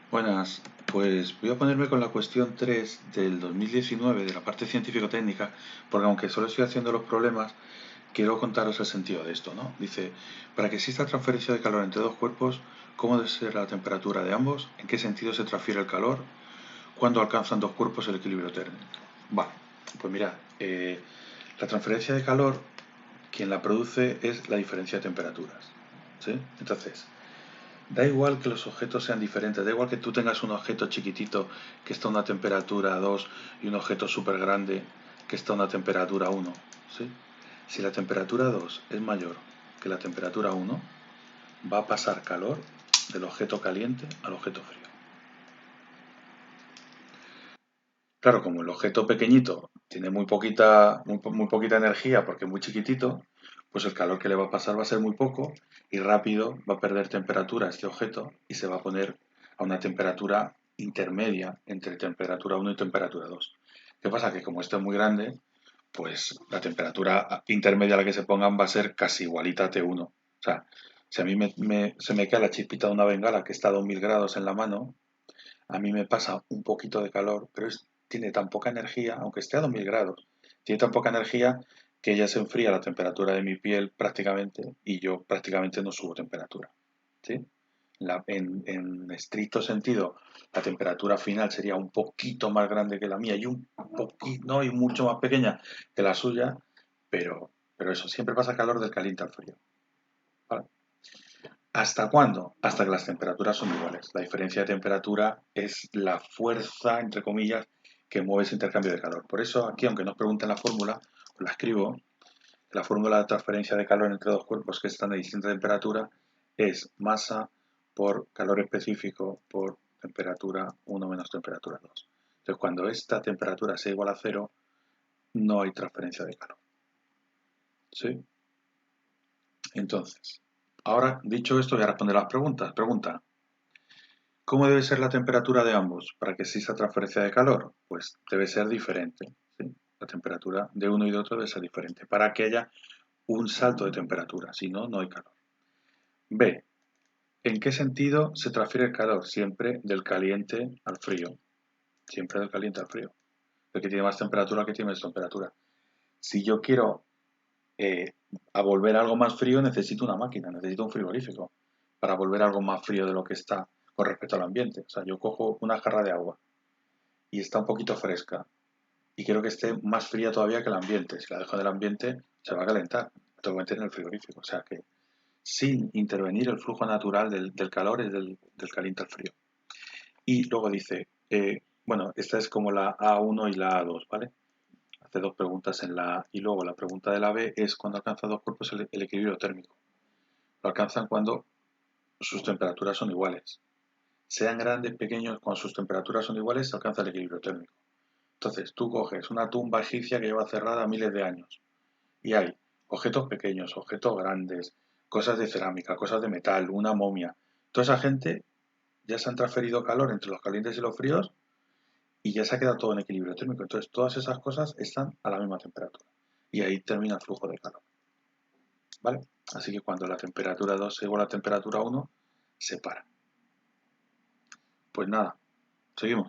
Buenas, pues voy a ponerme con la cuestión 3 del 2019 de la parte científico-técnica, porque aunque solo estoy haciendo los problemas, quiero contaros el sentido de esto, ¿no? Dice, para que exista transferencia de calor entre dos cuerpos, ¿cómo debe ser la temperatura de ambos? ¿En qué sentido se transfiere el calor? ¿Cuándo alcanzan dos cuerpos el equilibrio térmico? Vale, pues mirad, la transferencia de calor, quien la produce es la diferencia de temperaturas, ¿sí? Entonces, da igual que los objetos sean diferentes, da igual que tú tengas un objeto chiquitito que está a una temperatura 2 y un objeto súper grande que está a una temperatura 1. ¿Sí? Si la temperatura 2 es mayor que la temperatura 1, va a pasar calor del objeto caliente al objeto frío. Claro, como el objeto pequeñito tiene muy poquita energía porque es muy chiquitito, pues el calor que le va a pasar va a ser muy poco y rápido va a perder temperatura este objeto y se va a poner a una temperatura intermedia entre temperatura 1 y temperatura 2. ¿Qué pasa? Que como esto es muy grande, pues la temperatura intermedia a la que se pongan va a ser casi igualita a T1. O sea, si a mí se me cae la chispita de una bengala que está a 2000 grados en la mano, a mí me pasa un poquito de calor, pero tiene tan poca energía, aunque esté a 2000 grados, tiene tan poca energía que ella se enfría a la temperatura de mi piel prácticamente y yo prácticamente no subo temperatura. ¿Sí? En estricto sentido, la temperatura final sería un poquito más grande que la mía y un poquito, no, y mucho más pequeña que la suya, pero eso, siempre pasa calor del caliente al frío. ¿Vale? ¿Hasta cuándo? Hasta que las temperaturas son iguales. La diferencia de temperatura es la fuerza, entre comillas, que mueve ese intercambio de calor. Por eso aquí, aunque nos pregunten la fórmula, os la escribo. La fórmula de transferencia de calor entre dos cuerpos que están a distinta temperatura es masa por calor específico por temperatura 1 menos temperatura 2. Entonces, cuando esta temperatura sea igual a cero, no hay transferencia de calor. ¿Sí? Entonces, ahora, dicho esto, voy a responder las preguntas. Pregunta, ¿cómo debe ser la temperatura de ambos para que exista transferencia de calor? Pues debe ser diferente. ¿Sí? La temperatura de uno y de otro debe ser diferente para que haya un salto de temperatura. Si no, no hay calor. B. ¿En qué sentido se transfiere el calor? Siempre del caliente al frío. Siempre del caliente al frío. El que tiene más temperatura, el que tiene menos temperatura. Si yo quiero eh, a volver algo más frío, necesito una máquina, necesito un frigorífico para volver algo más frío de lo que está con respecto al ambiente. O sea, yo cojo una jarra de agua y está un poquito fresca y quiero que esté más fría todavía que el ambiente. Si la dejo en el ambiente, se va a calentar. Tengo que meter en el frigorífico. O sea que sin intervenir el flujo natural del calor es del caliente al frío. Y luego dice, bueno, esta es como la A1 y la A2, ¿vale? Hace dos preguntas en la A. Y luego la pregunta de la B es cuando alcanzan dos cuerpos el equilibrio térmico. Lo alcanzan cuando sus temperaturas son iguales. Sean grandes, pequeños, cuando sus temperaturas son iguales, se alcanza el equilibrio térmico. Entonces, tú coges una tumba egipcia que lleva cerrada miles de años y hay objetos pequeños, objetos grandes, cosas de cerámica, cosas de metal, una momia. Toda esa gente ya se han transferido calor entre los calientes y los fríos y ya se ha quedado todo en equilibrio térmico. Entonces, todas esas cosas están a la misma temperatura y ahí termina el flujo de calor. ¿Vale? Así que cuando la temperatura 2 es igual a la temperatura 1, se para. Pues nada, seguimos.